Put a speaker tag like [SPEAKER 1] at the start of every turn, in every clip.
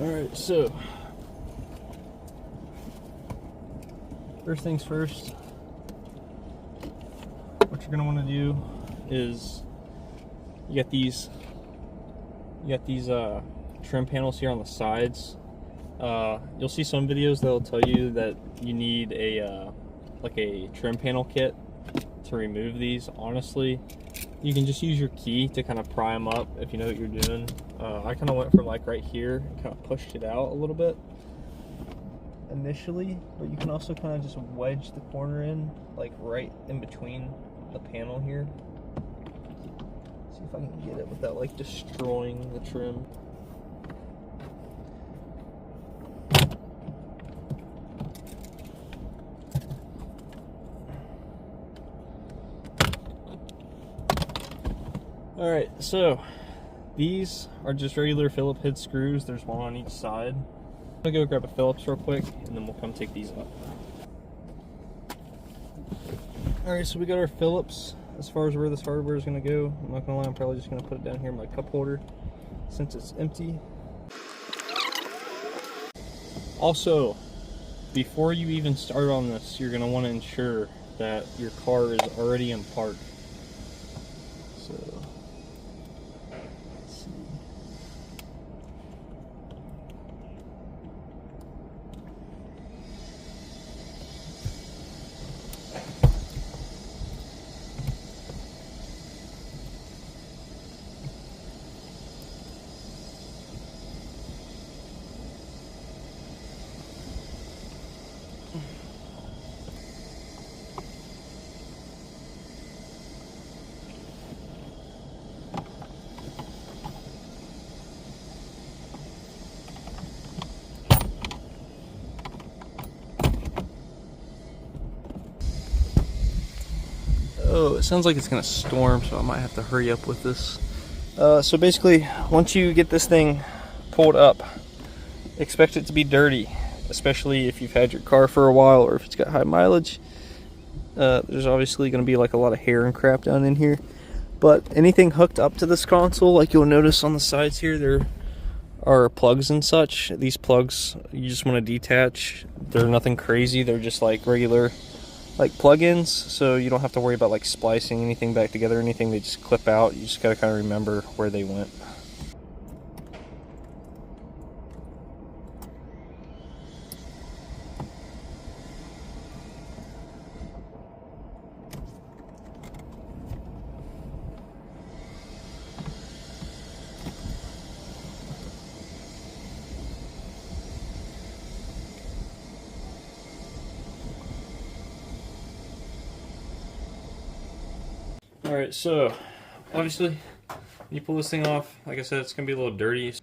[SPEAKER 1] Alright, so first things first, what you're gonna want to do is you got these trim panels here on the sides. You'll see some videos that'll tell you that you need a like a trim panel kit to remove these. Honestly, you can just use your key to kind of pry them up if you know what you're doing. I kind of went from like right here and kind of pushed it out a little bit initially, but you can also kind of just wedge the corner in, like right in between the panel here. See if I can get it without like destroying the trim. Alright, so these are just regular Phillips head screws. There's one on each side. I'm gonna go grab a Phillips real quick and then we'll come take these up. Alright, so we got our Phillips. As far as where this hardware is gonna go, I'm not gonna lie, I'm probably just gonna put it down here in my cup holder since it's empty. Also, before you even start on this, you're gonna want to ensure that your car is already in park. So oh, it sounds like it's gonna storm, so I might have to hurry up with this. So basically, once you get this thing pulled up, expect it to be dirty, especially if you've had your car for a while or if it's got high mileage. There's obviously gonna be like a lot of hair and crap down in here, but anything hooked up to this console, like you'll notice on the sides here, there are plugs and such. These plugs you just want to detach. They're nothing crazy, they're just like regular like plugins, so you don't have to worry about like splicing anything back together or anything. They just clip out. You just gotta kind of remember where they went. Alright, so obviously when you pull this thing off, like I said, it's going to be a little dirty.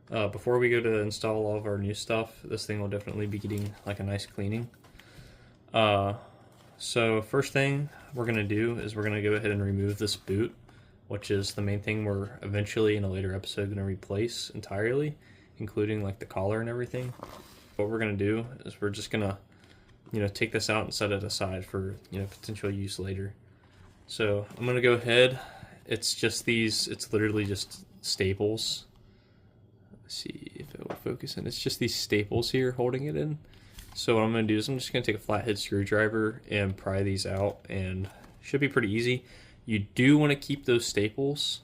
[SPEAKER 1] Before we go to install all of our new stuff, this thing will definitely be getting like a nice cleaning. So first thing we're going to do is we're going to go ahead and remove this boot, which is the main thing we're eventually in a later episode going to replace entirely, including like the collar and everything. What we're going to do is we're just going to, take this out and set it aside for, potential use later. So I'm going to go ahead. It's just these, it's literally just staples. Let's see if it will focus in. It's just these staples here holding it in. So what I'm going to do is I'm just going to take a flathead screwdriver and pry these out, and should be pretty easy. You do want to keep those staples,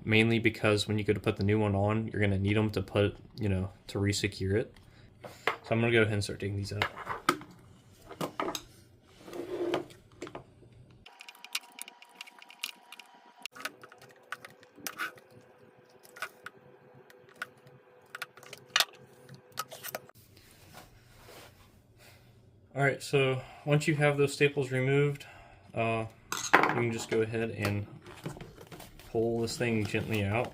[SPEAKER 1] mainly because when you go to put the new one on, you're going to need them to put, to re-secure it. So I'm going to go ahead and start taking these out. Alright, so once you have those staples removed, you can just go ahead and pull this thing gently out.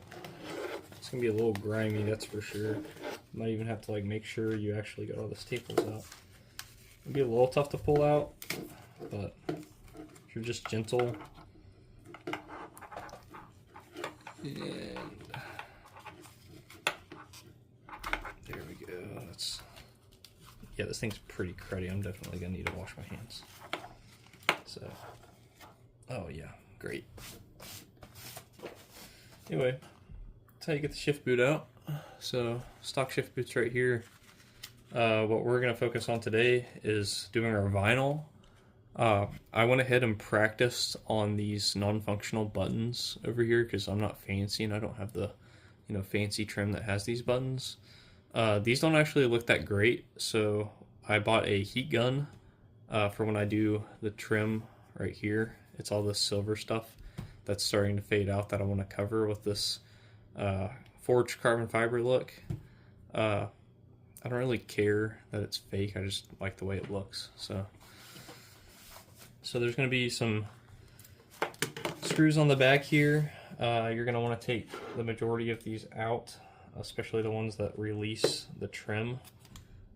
[SPEAKER 1] It's going to be a little grimy, that's for sure. You might even have to like make sure you actually got all the staples out. It'll be a little tough to pull out, but if you're just gentle, and there we go. Yeah, this thing's pretty cruddy. I'm definitely gonna need to wash my hands. So, oh yeah, great. Anyway, that's how you get the shift boot out. So stock shift boots right here. What we're going to focus on today is doing our vinyl. I went ahead and practiced on these non-functional buttons over here because I'm not fancy and I don't have the fancy trim that has these buttons. These don't actually look that great, so I bought a heat gun for when I do the trim right here. It's all this silver stuff that's starting to fade out that I want to cover with this forged carbon fiber look. I don't really care that it's fake, I just like the way it looks. So there's going to be some screws on the back here. You're going to want to take the majority of these out, especially the ones that release the trim,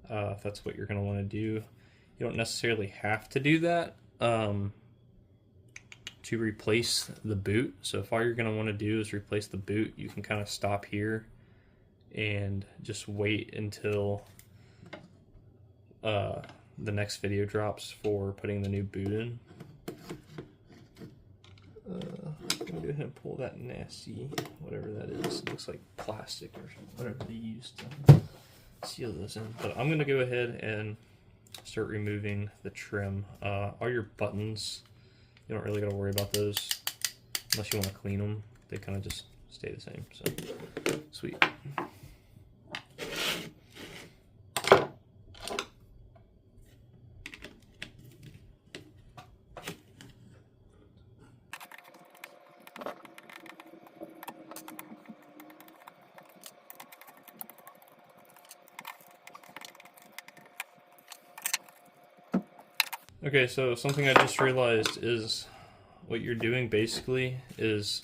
[SPEAKER 1] if that's what you're going to want to do. You don't necessarily have to do that to replace the boot. So if all you're going to want to do is replace the boot, you can kind of stop here and just wait until the next video drops for putting the new boot in. I'm gonna go ahead and pull that nasty, whatever that is. It looks like plastic or whatever they use to seal those in. But I'm gonna go ahead and start removing the trim. All your buttons, you don't really gotta worry about those unless you want to clean them. They kind of just stay the same. So sweet. Okay, so something I just realized is what you're doing basically is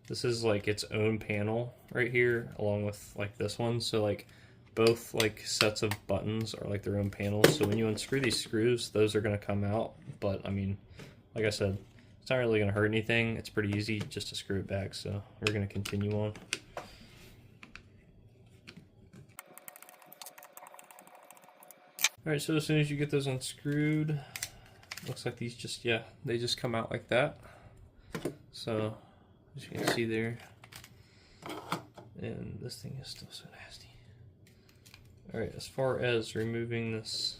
[SPEAKER 1] this is like its own panel right here along with like this one. So like both like sets of buttons are like their own panels. So when you unscrew these screws, those are going to come out. But I mean, like I said, it's not really going to hurt anything. It's pretty easy just to screw it back. So we're going to continue on. Alright, so as soon as you get those unscrewed, looks like these just, yeah, they just come out like that. So, as you can see there, and this thing is still so nasty. Alright, as far as removing this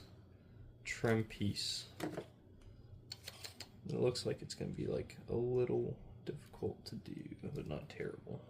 [SPEAKER 1] trim piece, it looks like it's going to be like a little difficult to do, but not terrible.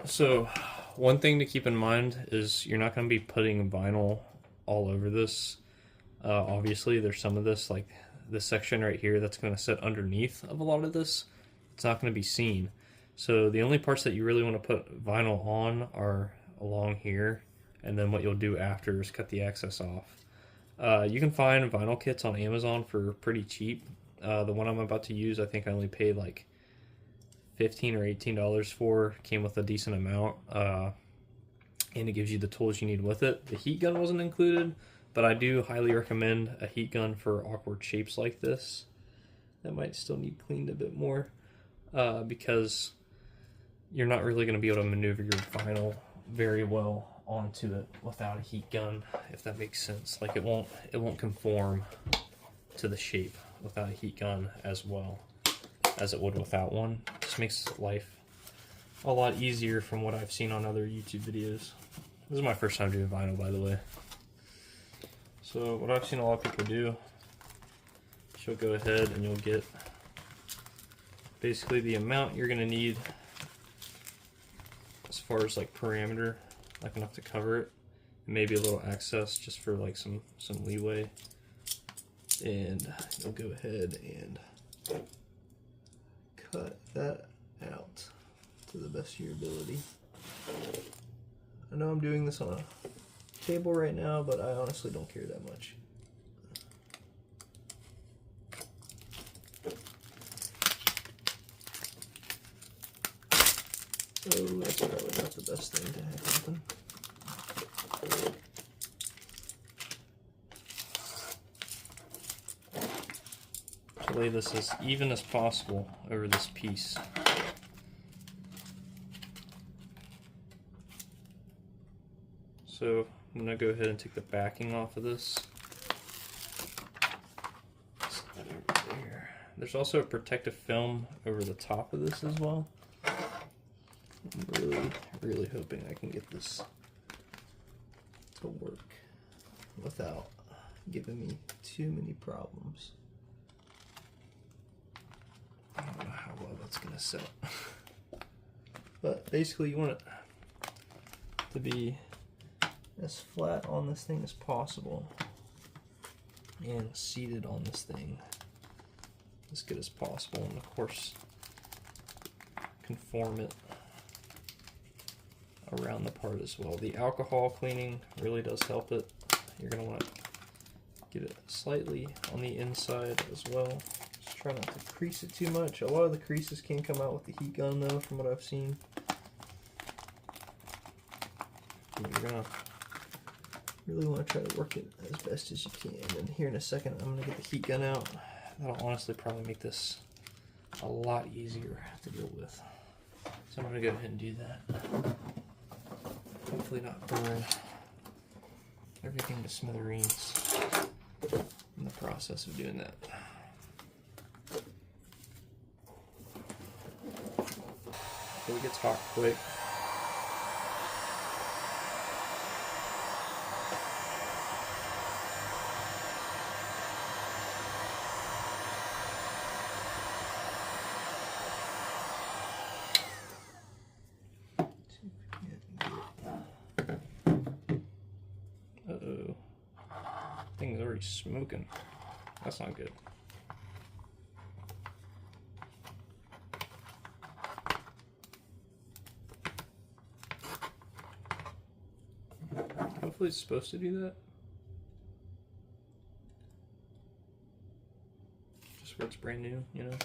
[SPEAKER 1] So one thing to keep in mind is you're not going to be putting vinyl all over this. Obviously there's some of this, like this section right here, that's going to sit underneath of a lot of this. It's not going to be seen. So the only parts that you really want to put vinyl on are along here, and then what you'll do after is cut the excess off. You can find vinyl kits on Amazon for pretty cheap. The one I'm about to use, I think I only paid like $15 or $18 for, came with a decent amount, and it gives you the tools you need with it. The heat gun wasn't included, but I do highly recommend a heat gun for awkward shapes like this. That might still need cleaned a bit more, because you're not really going to be able to maneuver your vinyl very well onto it without a heat gun, if that makes sense. Like it won't conform to the shape without a heat gun as well as it would without one. It just makes life a lot easier from what I've seen on other YouTube videos. This is my first time doing vinyl, by the way. So what I've seen a lot of people do, you'll go ahead and you'll get basically the amount you're going to need as far as like parameter, like enough to cover it, and maybe a little excess just for like some leeway. And you'll go ahead and cut that out to the best of your ability. I know I'm doing this on a table right now, but I honestly don't care that much. So that's probably not the best thing to have happen. To lay this as even as possible over this piece. So I'm going to go ahead and take the backing off of this. Slide over there. There's also a protective film over the top of this as well. I'm really hoping I can get this to work without giving me too many problems. I don't know how well that's going to set. But basically you want it to be as flat on this thing as possible and seated on this thing as good as possible, and of course conform it around the part as well. The alcohol cleaning really does help it. You're going to want to get it slightly on the inside as well. Just try not to crease it too much. A lot of the creases can come out with the heat gun though, from what I've seen. You're going to really want to try to work it as best as you can. And here in a second I'm going to get the heat gun out. That'll honestly probably make this a lot easier to deal with. So I'm going to go ahead and do that. Hopefully not burn everything to smithereens in the process of doing that. So it gets hot quick. Uh-oh. Thing's already smoking. That's not good. Hopefully it's supposed to do that. Just where it's brand new, you know?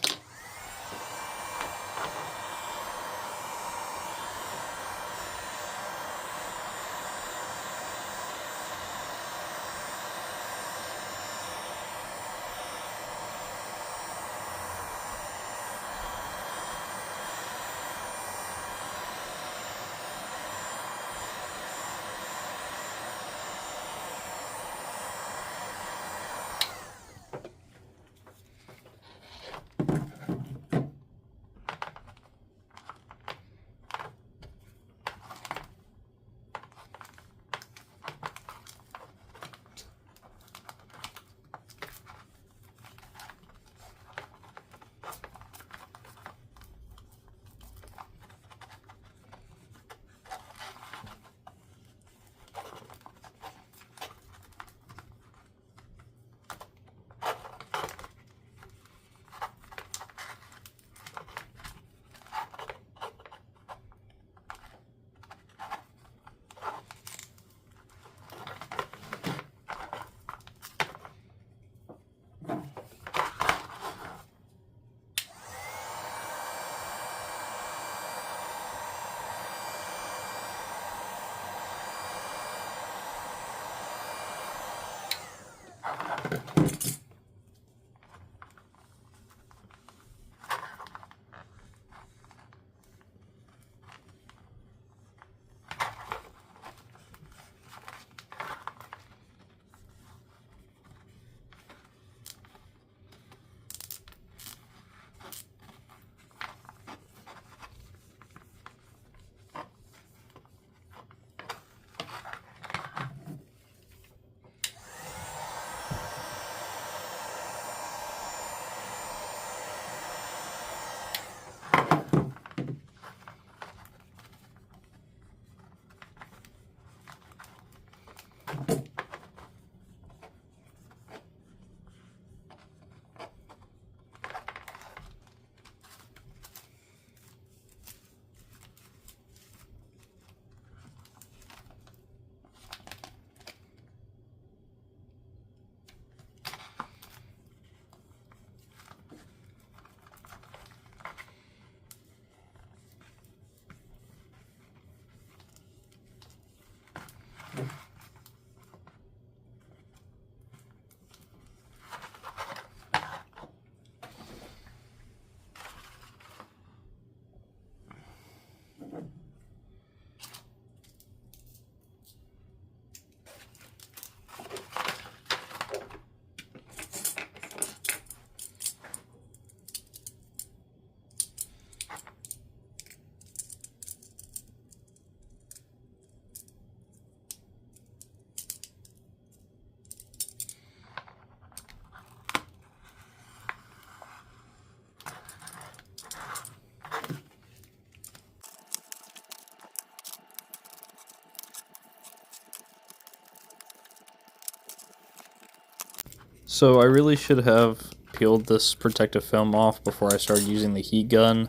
[SPEAKER 2] So I really should have peeled this protective film off before I started using the heat gun,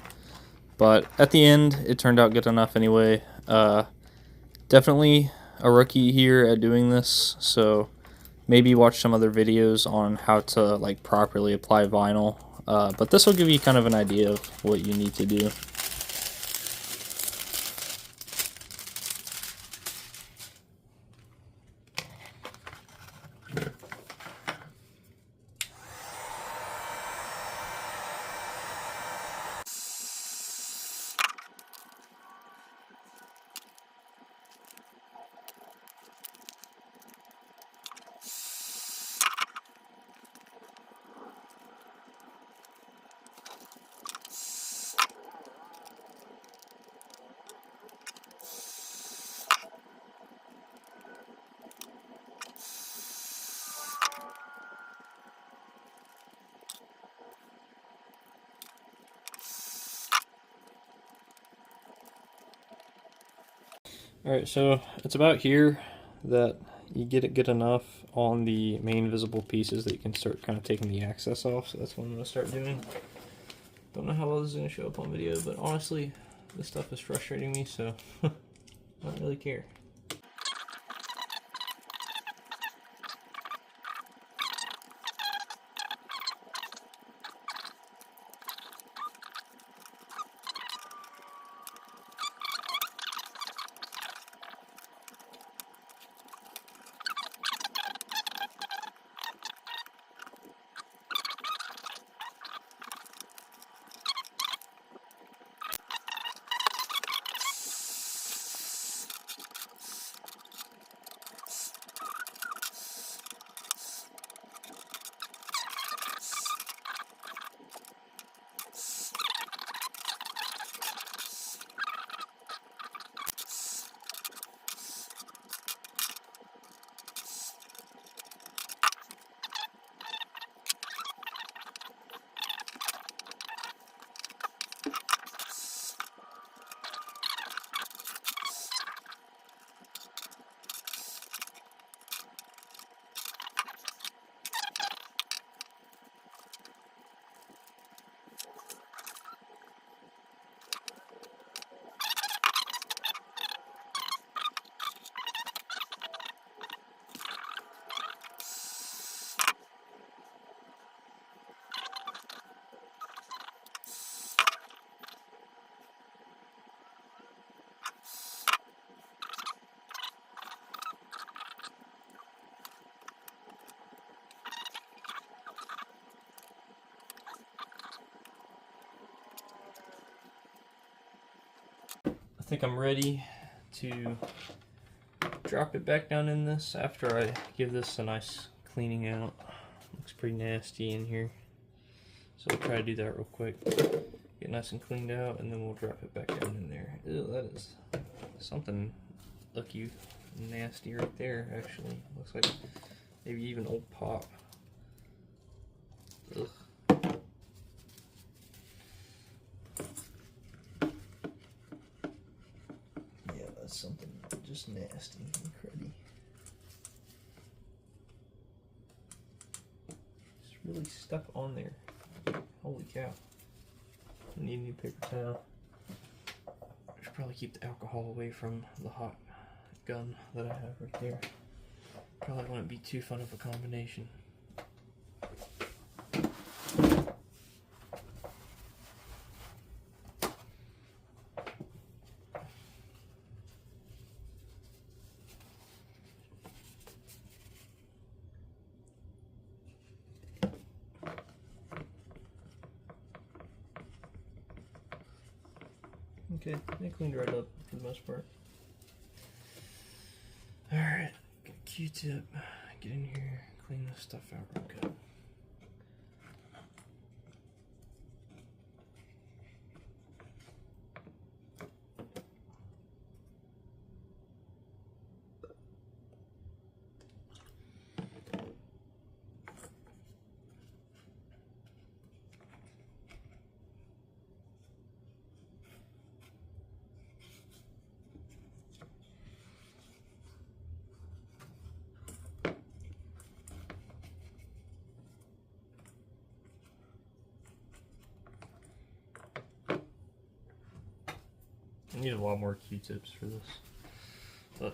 [SPEAKER 2] but at the end it turned out good enough anyway. Definitely a rookie here at doing this, so maybe watch some other videos on how to like properly apply vinyl, but this will give you kind of an idea of what you need to do. Alright, so it's about here that you get it good enough on the main visible pieces that you can start kind of taking the access off, so that's what I'm going to start doing. Don't know how well this is going to show up on video, but honestly, this stuff is frustrating me, so I don't really care. I think I'm ready to drop it back down in this after I give this a nice cleaning out. Looks pretty nasty in here, so we'll try to do that real quick. Get nice and cleaned out, and then we'll drop it back down in there. Ew, that is something lucky nasty right there, actually. Looks like maybe even old pop. Ugh. Yeah, that's something just nasty and cruddy. It's really stuck on there. Holy cow. I need a new paper towel. I should probably keep the alcohol away from the hot gun that I have right there. Probably wouldn't be too fun of a combination. Okay, they cleaned right up for the most part. Alright, get a Q-tip, get in here, clean this stuff out real good. I need a lot more Q-tips for this, but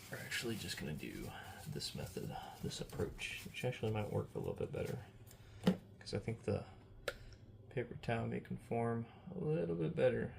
[SPEAKER 2] we're actually just going to do this method, this approach, which actually might work a little bit better, because I think the paper towel may conform a little bit better.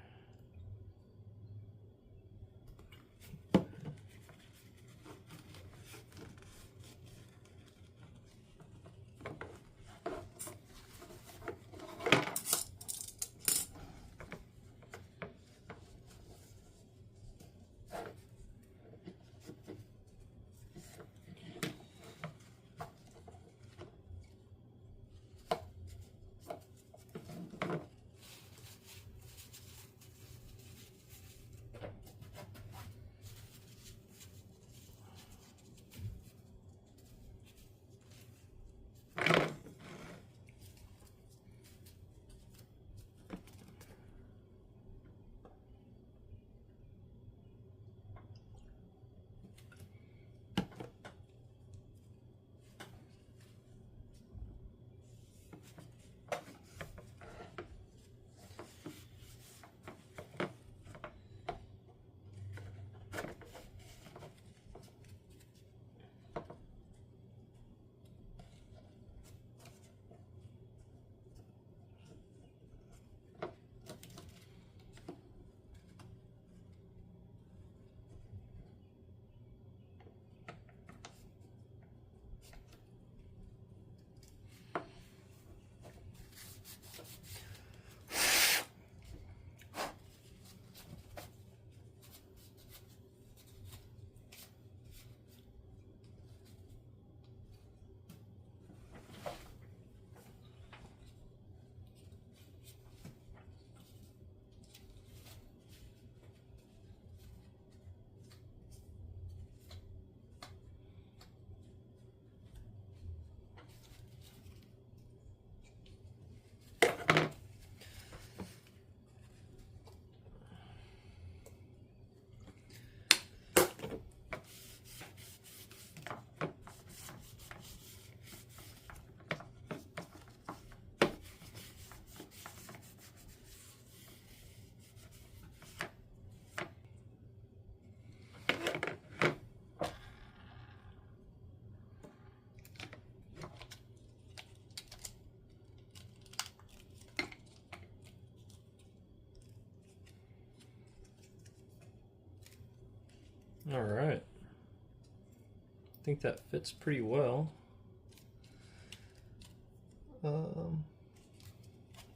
[SPEAKER 2] All right, I think that fits pretty well.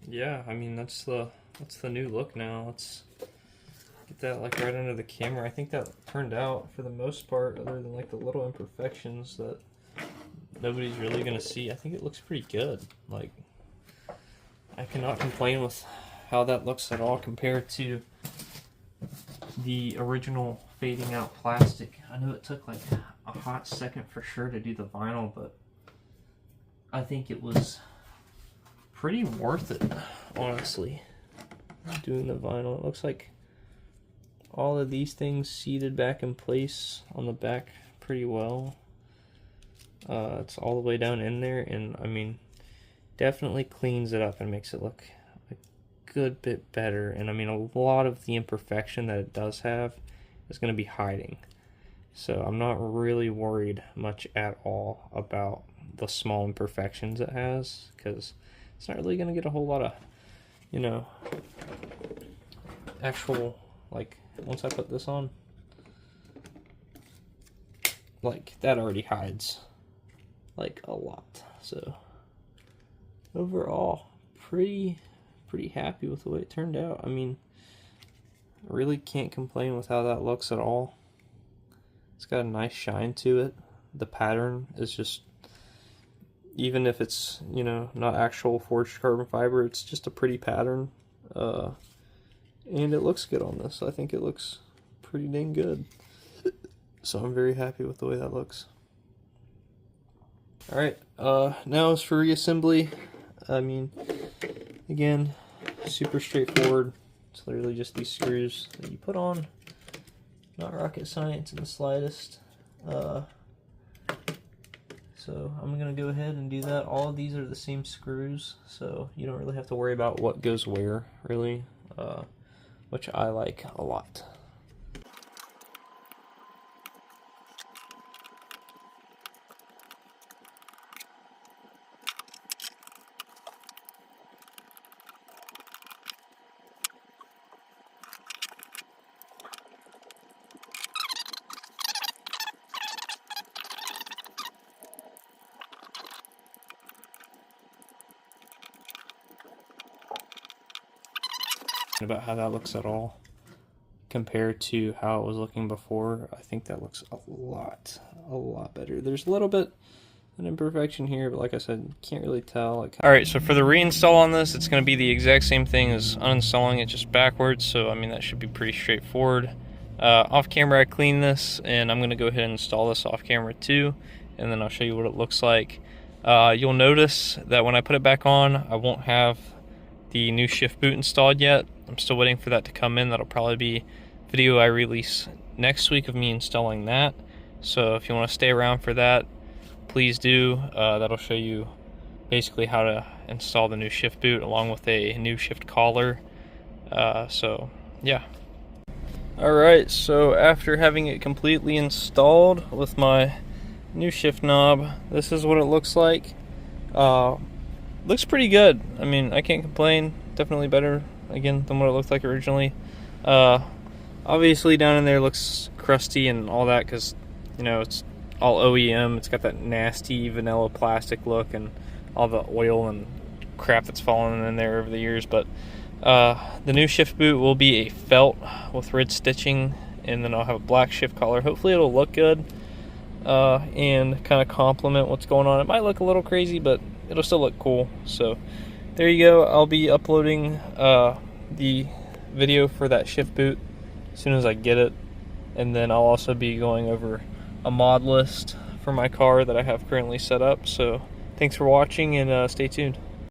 [SPEAKER 2] Yeah, I mean that's the new look now. Let's get that like right under the camera. I think that turned out for the most part, other than like the little imperfections that nobody's really gonna see. I think it looks pretty good. Like, I cannot complain with how that looks at all compared to the original fading out plastic. I know it took like a hot second for sure to do the vinyl, but I think it was pretty worth it, honestly, doing the vinyl. It looks like all of these things seated back in place on the back pretty well. It's all the way down in there, and I mean, definitely cleans it up and makes it look a good bit better. And I mean, a lot of the imperfection that it does have is going to be hiding, so I'm not really worried much at all about the small imperfections it has, because it's not really going to get a whole lot of, you know, actual, like, once I put this on, like, that already hides like a lot. So overall, pretty happy with the way it turned out. I mean, I really can't complain with how that looks at all. It's got a nice shine to it. The pattern is just, even if it's, you know, not actual forged carbon fiber, it's just a pretty pattern. And it looks good on this. I think it looks pretty dang good. So I'm very happy with the way that looks. Alright, now as for reassembly, I mean, again, super straightforward. It's literally just these screws that you put on. Not rocket science in the slightest. So I'm going to go ahead and do that. All of these are the same screws, so you don't really have to worry about what goes where, really. which I like a lot. About how that looks at all compared to how it was looking before. I think that looks a lot better. There's a little bit an imperfection here, but like I said, can't really tell. Alright, so for the reinstall on this, it's going to be the exact same thing as uninstalling it, just backwards. So I mean, that should be pretty straightforward. Off camera I clean this, and I'm going to go ahead and install this off camera too, and then I'll show you what it looks like. You'll notice that when I put it back on, I won't have the new shift boot installed yet. I'm still waiting for that to come in. That'll probably be video I release next week of me installing that. So if you want to stay around for that, please do. That'll show you basically how to install the new shift boot along with a new shift collar. So yeah. Alright, so after having it completely installed with my new shift knob, this is what it looks like. Looks pretty good. I mean, I can't complain. Definitely better, again, than what it looked like originally. Obviously down in there looks crusty and all that because, you know, it's all OEM. It's got that nasty vanilla plastic look and all the oil and crap that's fallen in there over the years. But the new shift boot will be a felt with red stitching, and then I'll have a black shift collar. Hopefully it'll look good and kind of complement what's going on. It might look a little crazy, but it'll still look cool. So there you go. I'll be uploading the video for that shift boot as soon as I get it, and then I'll also be going over a mod list for my car that I have currently set up. So thanks for watching, and stay tuned.